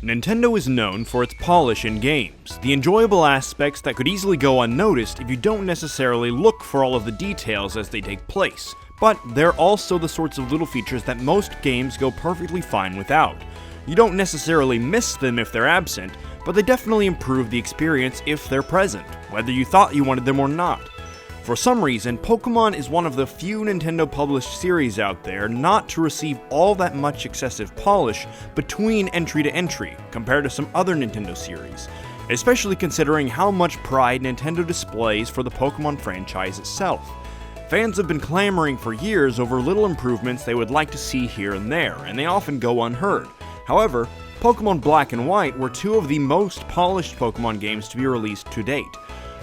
Nintendo is known for its polish in games, the enjoyable aspects that could easily go unnoticed if you don't necessarily look for all of the details as they take place, but they're also the sorts of little features that most games go perfectly fine without. You don't necessarily miss them if they're absent, but they definitely improve the experience if they're present, whether you thought you wanted them or not. For some reason, Pokemon is one of the few Nintendo-published series out there not to receive all that much excessive polish between entry to entry, compared to some other Nintendo series, especially considering how much pride Nintendo displays for the Pokemon franchise itself. Fans have been clamoring for years over little improvements they would like to see here and there, and they often go unheard. However, Pokemon Black and White were two of the most polished Pokemon games to be released to date.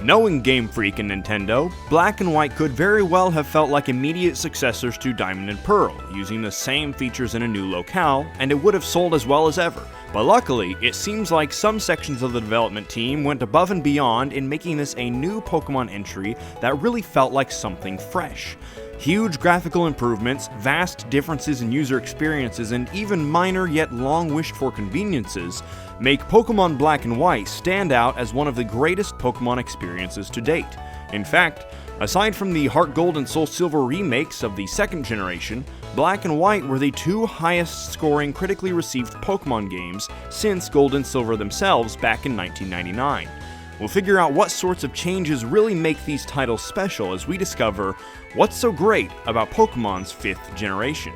Knowing Game Freak and Nintendo, Black and White could very well have felt like immediate successors to Diamond and Pearl, using the same features in a new locale, and it would have sold as well as ever. But luckily, it seems like some sections of the development team went above and beyond in making this a new Pokemon entry that really felt like something fresh. Huge graphical improvements, vast differences in user experiences, and even minor yet long wished for conveniences make Pokemon Black and White stand out as one of the greatest Pokemon experiences to date. In fact, aside from the Heart Gold and Soul Silver remakes of the second generation, Black and White were the two highest scoring critically received Pokemon games since Gold and Silver themselves back in 1999. We'll figure out what sorts of changes really make these titles special as we discover what's so great about Pokemon's 5th generation.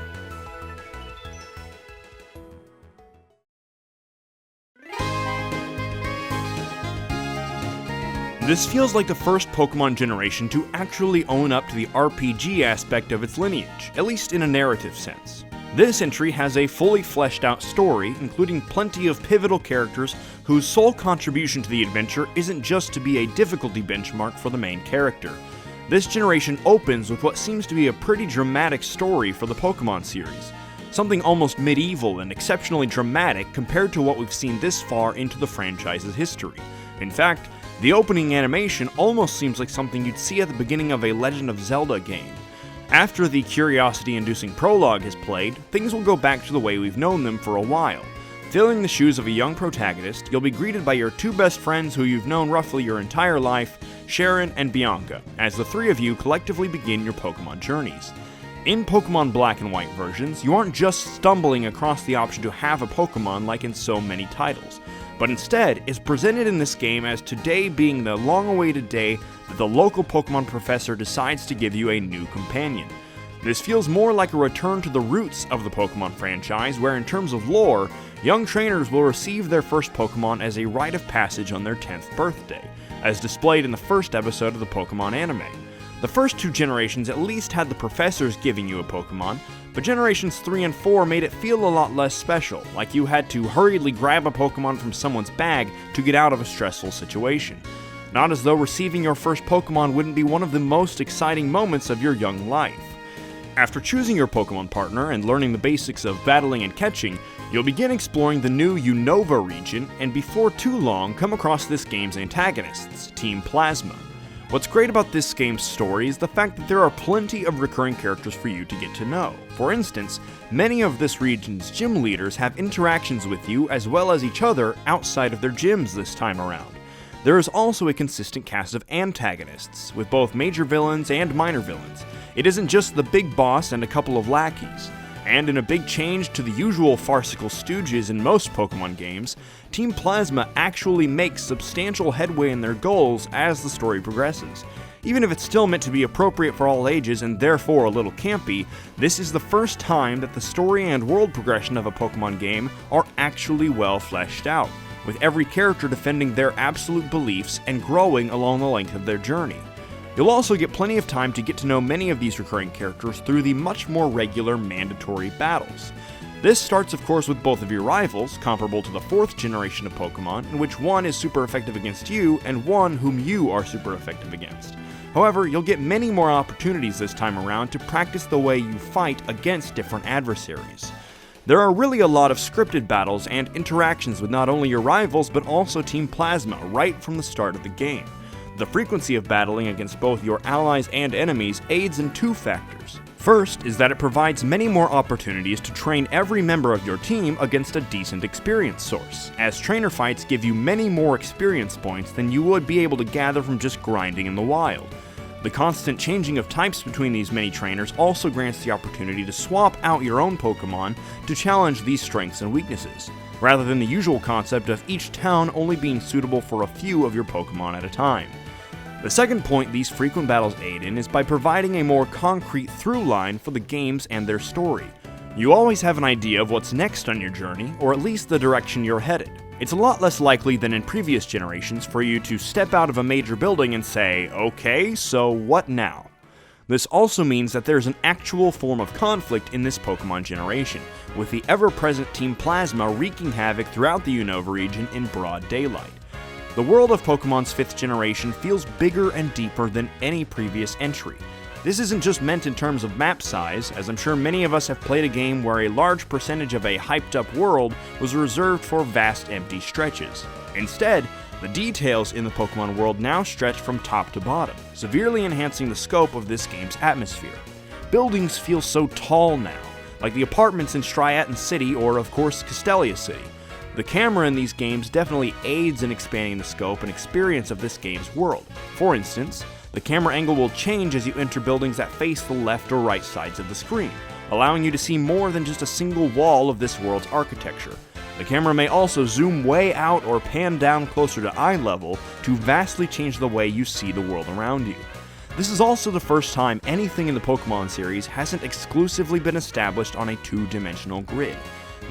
This feels like the first Pokemon generation to actually own up to the RPG aspect of its lineage, at least in a narrative sense. This entry has a fully fleshed out story, including plenty of pivotal characters whose sole contribution to the adventure isn't just to be a difficulty benchmark for the main character. This generation opens with what seems to be a pretty dramatic story for the Pokemon series, something almost medieval and exceptionally dramatic compared to what we've seen this far into the franchise's history. In fact, the opening animation almost seems like something you'd see at the beginning of a Legend of Zelda game. After the curiosity-inducing prologue has played, things will go back to the way we've known them for a while. Filling the shoes of a young protagonist, you'll be greeted by your two best friends who you've known roughly your entire life, Sharon and Bianca, as the three of you collectively begin your Pokemon journeys. In Pokemon Black and White versions, you aren't just stumbling across the option to have a Pokemon like in so many titles, but instead is presented in this game as today being the long-awaited day that the local Pokemon professor decides to give you a new companion. This feels more like a return to the roots of the Pokemon franchise, where in terms of lore, young trainers will receive their first Pokemon as a rite of passage on their 10th birthday, as displayed in the first episode of the Pokemon anime. The first two generations at least had the professors giving you a Pokemon, but generations 3 and 4 made it feel a lot less special, like you had to hurriedly grab a Pokemon from someone's bag to get out of a stressful situation. Not as though receiving your first Pokemon wouldn't be one of the most exciting moments of your young life. After choosing your Pokemon partner and learning the basics of battling and catching, you'll begin exploring the new Unova region, and before too long come across this game's antagonists, Team Plasma. What's great about this game's story is the fact that there are plenty of recurring characters for you to get to know. For instance, many of this region's gym leaders have interactions with you as well as each other outside of their gyms this time around. There is also a consistent cast of antagonists, with both major villains and minor villains. It isn't just the big boss and a couple of lackeys. And in a big change to the usual farcical stooges in most Pokemon games, Team Plasma actually makes substantial headway in their goals as the story progresses. Even if it's still meant to be appropriate for all ages and therefore a little campy, this is the first time that the story and world progression of a Pokemon game are actually well fleshed out, with every character defending their absolute beliefs and growing along the length of their journey. You'll also get plenty of time to get to know many of these recurring characters through the much more regular mandatory battles. This starts of course with both of your rivals, comparable to the 4th generation of Pokemon, in which one is super effective against you and one whom you are super effective against. However, you'll get many more opportunities this time around to practice the way you fight against different adversaries. There are really a lot of scripted battles and interactions with not only your rivals but also Team Plasma right from the start of the game. The frequency of battling against both your allies and enemies aids in two factors. First is that it provides many more opportunities to train every member of your team against a decent experience source, as trainer fights give you many more experience points than you would be able to gather from just grinding in the wild. The constant changing of types between these many trainers also grants the opportunity to swap out your own Pokemon to challenge these strengths and weaknesses, rather than the usual concept of each town only being suitable for a few of your Pokemon at a time. The second point these frequent battles aid in is by providing a more concrete through line for the games and their story. You always have an idea of what's next on your journey, or at least the direction you're headed. It's a lot less likely than in previous generations for you to step out of a major building and say, okay, so what now? This also means that there's an actual form of conflict in this Pokemon generation, with the ever-present Team Plasma wreaking havoc throughout the Unova region in broad daylight. The world of Pokemon's 5th generation feels bigger and deeper than any previous entry. This isn't just meant in terms of map size, as I'm sure many of us have played a game where a large percentage of a hyped-up world was reserved for vast empty stretches. Instead, the details in the Pokemon world now stretch from top to bottom, severely enhancing the scope of this game's atmosphere. Buildings feel so tall now, like the apartments in Striaton City or, of course, Castelia City. The camera in these games definitely aids in expanding the scope and experience of this game's world. For instance, the camera angle will change as you enter buildings that face the left or right sides of the screen, allowing you to see more than just a single wall of this world's architecture. The camera may also zoom way out or pan down closer to eye level to vastly change the way you see the world around you. This is also the first time anything in the Pokemon series hasn't exclusively been established on a two-dimensional grid.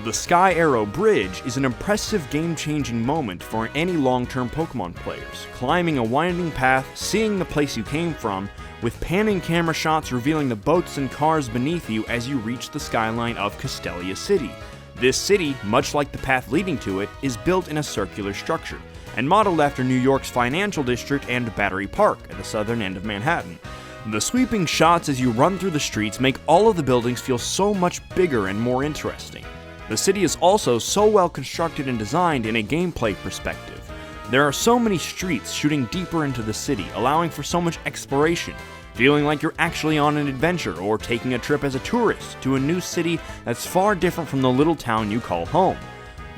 The Sky Arrow Bridge is an impressive game-changing moment for any long-term Pokemon players, climbing a winding path, seeing the place you came from, with panning camera shots revealing the boats and cars beneath you as you reach the skyline of Castelia City. This city, much like the path leading to it, is built in a circular structure, and modeled after New York's financial district and Battery Park at the southern end of Manhattan. The sweeping shots as you run through the streets make all of the buildings feel so much bigger and more interesting. The city is also so well constructed and designed in a gameplay perspective. There are so many streets shooting deeper into the city, allowing for so much exploration, feeling like you're actually on an adventure or taking a trip as a tourist to a new city that's far different from the little town you call home.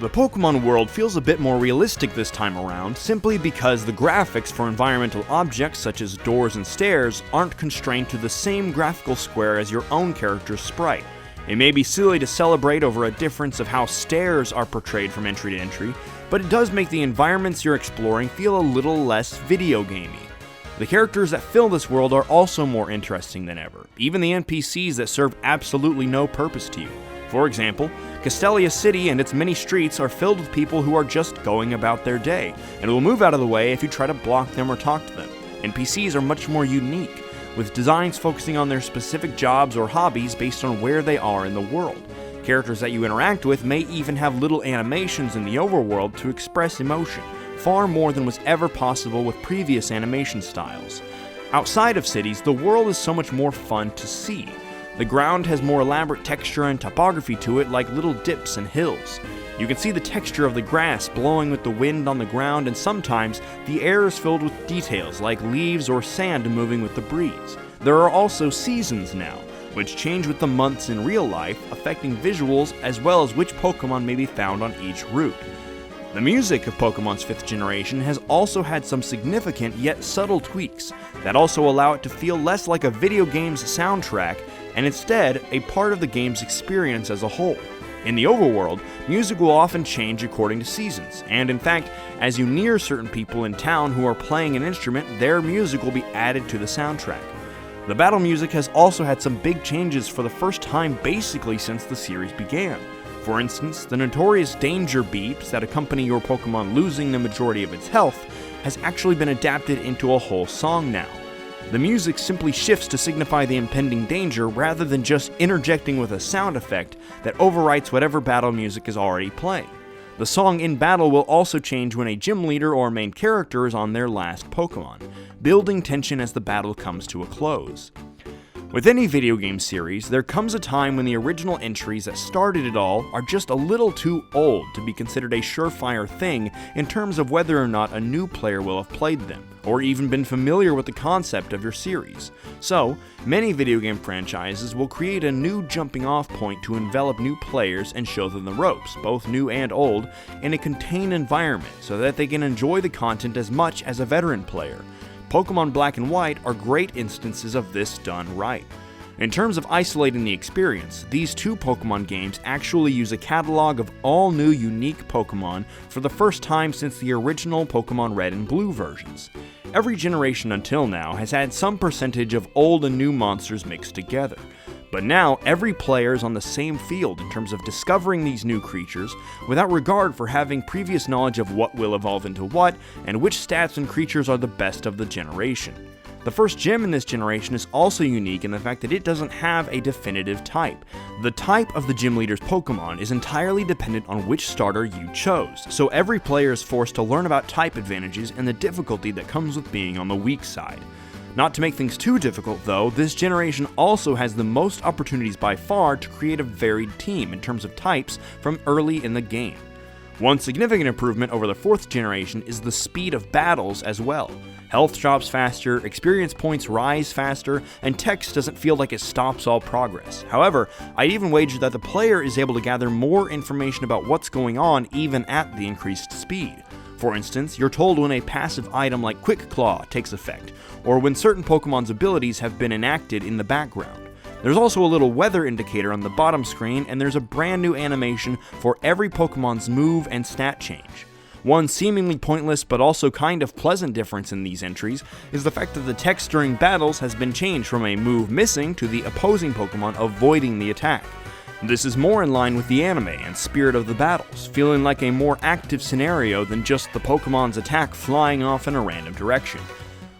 The Pokemon world feels a bit more realistic this time around, simply because the graphics for environmental objects such as doors and stairs aren't constrained to the same graphical square as your own character's sprite. It may be silly to celebrate over a difference of how stairs are portrayed from entry to entry, but it does make the environments you're exploring feel a little less video gamey. The characters that fill this world are also more interesting than ever, even the NPCs that serve absolutely no purpose to you. For example, Castelia City and its many streets are filled with people who are just going about their day, and will move out of the way if you try to block them or talk to them. NPCs are much more unique, with designs focusing on their specific jobs or hobbies based on where they are in the world. Characters that you interact with may even have little animations in the overworld to express emotion, far more than was ever possible with previous animation styles. Outside of cities, the world is so much more fun to see. The ground has more elaborate texture and topography to it, like little dips and hills. You can see the texture of the grass blowing with the wind on the ground, and sometimes the air is filled with details like leaves or sand moving with the breeze. There are also seasons now, which change with the months in real life, affecting visuals as well as which Pokemon may be found on each route. The music of Pokemon's 5th generation has also had some significant yet subtle tweaks that also allow it to feel less like a video game's soundtrack and instead a part of the game's experience as a whole. In the overworld, music will often change according to seasons, and in fact, as you near certain people in town who are playing an instrument, their music will be added to the soundtrack. The battle music has also had some big changes for the first time basically since the series began. For instance, the notorious danger beeps that accompany your Pokemon losing the majority of its health has actually been adapted into a whole song now. The music simply shifts to signify the impending danger rather than just interjecting with a sound effect that overwrites whatever battle music is already playing. The song in battle will also change when a gym leader or main character is on their last Pokemon, building tension as the battle comes to a close. With any video game series, there comes a time when the original entries that started it all are just a little too old to be considered a surefire thing in terms of whether or not a new player will have played them, or even been familiar with the concept of your series. So, many video game franchises will create a new jumping off point to envelop new players and show them the ropes, both new and old, in a contained environment so that they can enjoy the content as much as a veteran player. Pokemon Black and White are great instances of this done right. In terms of isolating the experience, these two Pokemon games actually use a catalog of all new unique Pokemon for the first time since the original Pokemon Red and Blue versions. Every generation until now has had some percentage of old and new monsters mixed together. But now, every player is on the same field in terms of discovering these new creatures, without regard for having previous knowledge of what will evolve into what, and which stats and creatures are the best of the generation. The first gym in this generation is also unique in the fact that it doesn't have a definitive type. The type of the gym leader's Pokemon is entirely dependent on which starter you chose, so every player is forced to learn about type advantages and the difficulty that comes with being on the weak side. Not to make things too difficult though, this generation also has the most opportunities by far to create a varied team in terms of types from early in the game. One significant improvement over the 4th generation is the speed of battles as well. Health drops faster, experience points rise faster, and text doesn't feel like it stops all progress. However, I'd even wager that the player is able to gather more information about what's going on even at the increased speed. For instance, you're told when a passive item like Quick Claw takes effect, or when certain Pokemon's abilities have been enacted in the background. There's also a little weather indicator on the bottom screen, and there's a brand new animation for every Pokemon's move and stat change. One seemingly pointless but also kind of pleasant difference in these entries is the fact that the text during battles has been changed from a move missing to the opposing Pokemon avoiding the attack. This is more in line with the anime and spirit of the battles, feeling like a more active scenario than just the Pokemon's attack flying off in a random direction.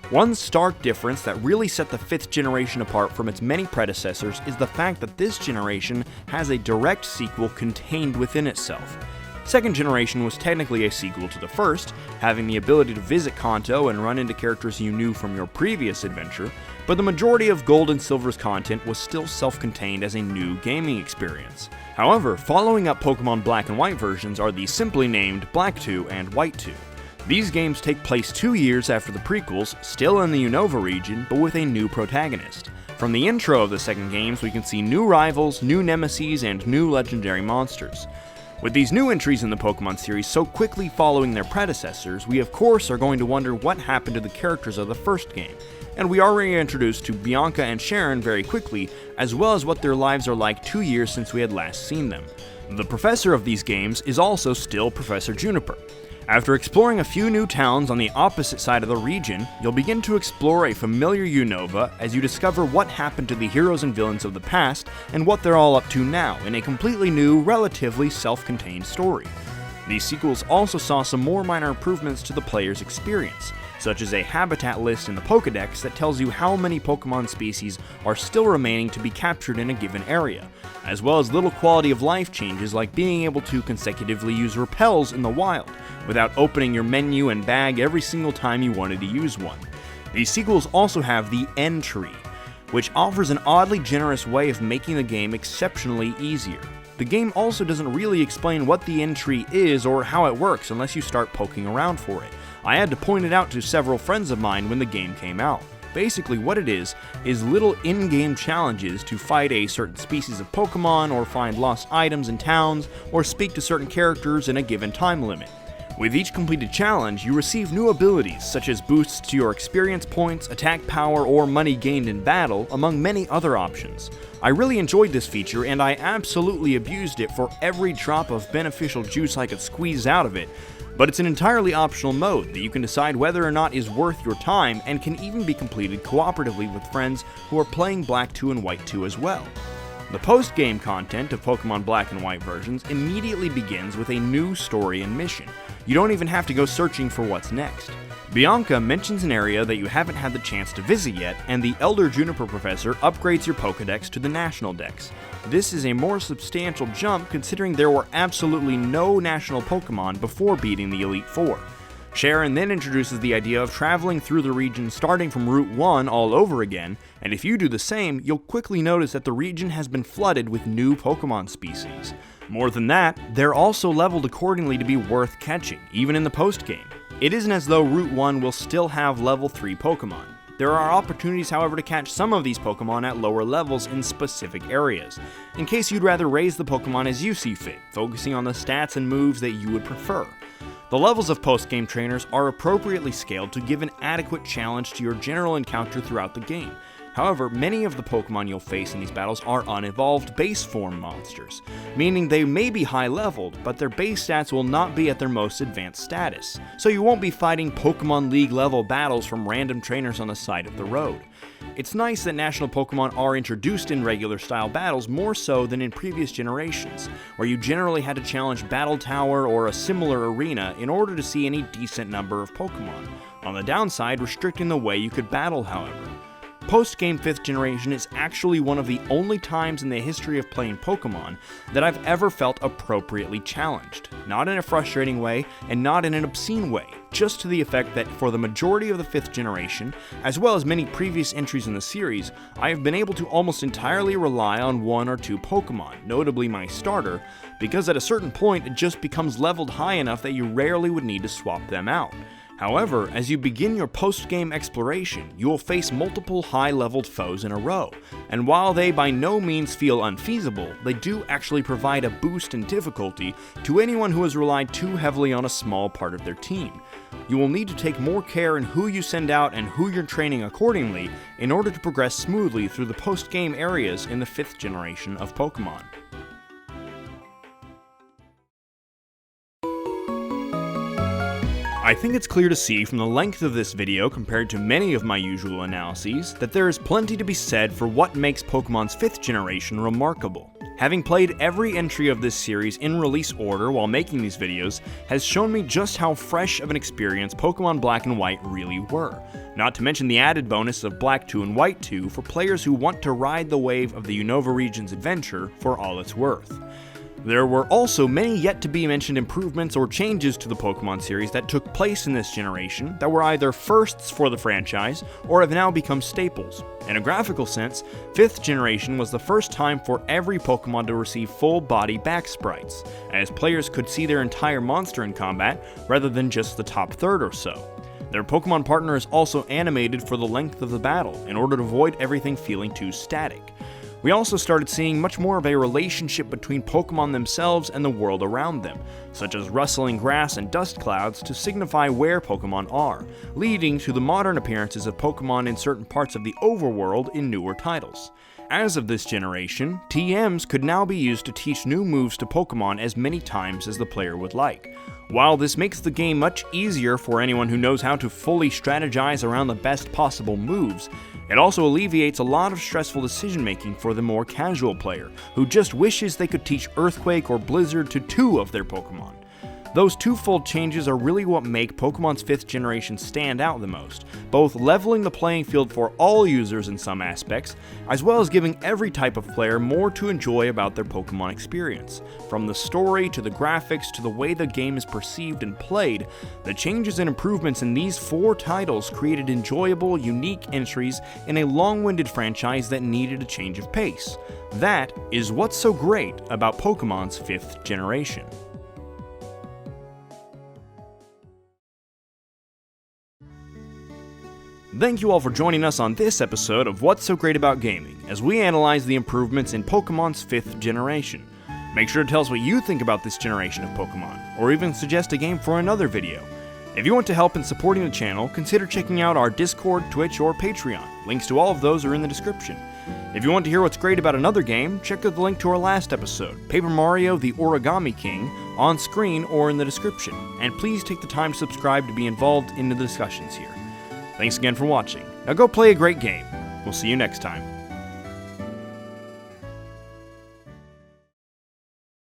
One stark difference that really set the 5th generation apart from its many predecessors is the fact that this generation has a direct sequel contained within itself. 2nd generation was technically a sequel to the 1st, having the ability to visit Kanto and run into characters you knew from your previous adventure, but the majority of Gold and Silver's content was still self-contained as a new gaming experience. However, following up Pokemon Black and White versions are the simply named Black 2 and White 2. These games take place 2 years after the prequels, still in the Unova region, but with a new protagonist. From the intro of the second games, we can see new rivals, new nemesis, and new legendary monsters. With these new entries in the Pokemon series so quickly following their predecessors, we of course are going to wonder what happened to the characters of the first game, and we are already introduced to Bianca and Sharon very quickly, as well as what their lives are like 2 years since we had last seen them. The professor of these games is also still Professor Juniper. After exploring a few new towns on the opposite side of the region, you'll begin to explore a familiar Unova as you discover what happened to the heroes and villains of the past and what they're all up to now in a completely new, relatively self-contained story. These sequels also saw some more minor improvements to the player's experience, such as a habitat list in the Pokédex that tells you how many Pokémon species are still remaining to be captured in a given area, as well as little quality of life changes like being able to consecutively use repels in the wild, without opening your menu and bag every single time you wanted to use one. These sequels also have the N tree, which offers an oddly generous way of making the game exceptionally easier. The game also doesn't really explain what the N tree is or how it works unless you start poking around for it. I had to point it out to several friends of mine when the game came out. Basically what it is little in-game challenges to fight a certain species of Pokemon, or find lost items in towns, or speak to certain characters in a given time limit. With each completed challenge, you receive new abilities such as boosts to your experience points, attack power, or money gained in battle, among many other options. I really enjoyed this feature, and I absolutely abused it for every drop of beneficial juice I could squeeze out of it, but it's an entirely optional mode that you can decide whether or not is worth your time, and can even be completed cooperatively with friends who are playing Black 2 and White 2 as well. The post-game content of Pokemon Black and White versions immediately begins with a new story and mission. You don't even have to go searching for what's next. Bianca mentions an area that you haven't had the chance to visit yet, and the Elder Juniper Professor upgrades your Pokédex to the National Dex. This is a more substantial jump considering there were absolutely no national Pokemon before beating the Elite Four. Sharon then introduces the idea of traveling through the region starting from Route 1 all over again, and if you do the same, you'll quickly notice that the region has been flooded with new Pokemon species. More than that, they're also leveled accordingly to be worth catching, even in the post-game. It isn't as though Route 1 will still have level 3 Pokemon. There are opportunities, however, to catch some of these Pokemon at lower levels in specific areas, in case you'd rather raise the Pokemon as you see fit, focusing on the stats and moves that you would prefer. The levels of post-game trainers are appropriately scaled to give an adequate challenge to your general encounter throughout the game. However, many of the Pokemon you'll face in these battles are unevolved base form monsters, meaning they may be high leveled, but their base stats will not be at their most advanced status, so you won't be fighting Pokemon League level battles from random trainers on the side of the road. It's nice that National Pokemon are introduced in regular style battles more so than in previous generations, where you generally had to challenge Battle Tower or a similar arena in order to see any decent number of Pokemon, on the downside restricting the way you could battle, however. Post-game 5th generation is actually one of the only times in the history of playing Pokemon that I've ever felt appropriately challenged. Not in a frustrating way, and not in an obscene way, just to the effect that for the majority of the 5th generation, as well as many previous entries in the series, I have been able to almost entirely rely on 1 or 2 Pokemon, notably my starter, because at a certain point it just becomes leveled high enough that you rarely would need to swap them out. However, as you begin your post-game exploration, you will face multiple high-leveled foes in a row, and while they by no means feel unfeasible, they do actually provide a boost in difficulty to anyone who has relied too heavily on a small part of their team. You will need to take more care in who you send out and who you're training accordingly in order to progress smoothly through the post-game areas in the 5th generation of Pokemon. I think it's clear to see from the length of this video compared to many of my usual analyses that there is plenty to be said for what makes Pokemon's 5th generation remarkable. Having played every entry of this series in release order while making these videos has shown me just how fresh of an experience Pokemon Black and White really were, not to mention the added bonus of Black 2 and White 2 for players who want to ride the wave of the Unova region's adventure for all it's worth. There were also many yet to be mentioned improvements or changes to the Pokemon series that took place in this generation that were either firsts for the franchise or have now become staples. In a graphical sense, 5th generation was the first time for every Pokemon to receive full body back sprites, as players could see their entire monster in combat rather than just the top third or so. Their Pokemon partner is also animated for the length of the battle in order to avoid everything feeling too static. We also started seeing much more of a relationship between Pokemon themselves and the world around them, such as rustling grass and dust clouds to signify where Pokemon are, leading to the modern appearances of Pokemon in certain parts of the overworld in newer titles. As of this generation, TMs could now be used to teach new moves to Pokemon as many times as the player would like. While this makes the game much easier for anyone who knows how to fully strategize around the best possible moves, it also alleviates a lot of stressful decision making for the more casual player, who just wishes they could teach Earthquake or Blizzard to 2 of their Pokemon. Those twofold changes are really what make Pokemon's 5th generation stand out the most, both leveling the playing field for all users in some aspects, as well as giving every type of player more to enjoy about their Pokemon experience. From the story to the graphics to the way the game is perceived and played, the changes and improvements in these 4 titles created enjoyable, unique entries in a long-winded franchise that needed a change of pace. That is what's so great about Pokemon's 5th generation. Thank you all for joining us on this episode of What's So Great About Gaming, as we analyze the improvements in Pokemon's 5th generation. Make sure to tell us what you think about this generation of Pokemon, or even suggest a game for another video. If you want to help in supporting the channel, consider checking out our Discord, Twitch, or Patreon. Links to all of those are in the description. If you want to hear what's great about another game, check out the link to our last episode, Paper Mario: The Origami King, on screen or in the description. And please take the time to subscribe to be involved in the discussions here. Thanks again for watching. Now go play a great game. We'll see you next time.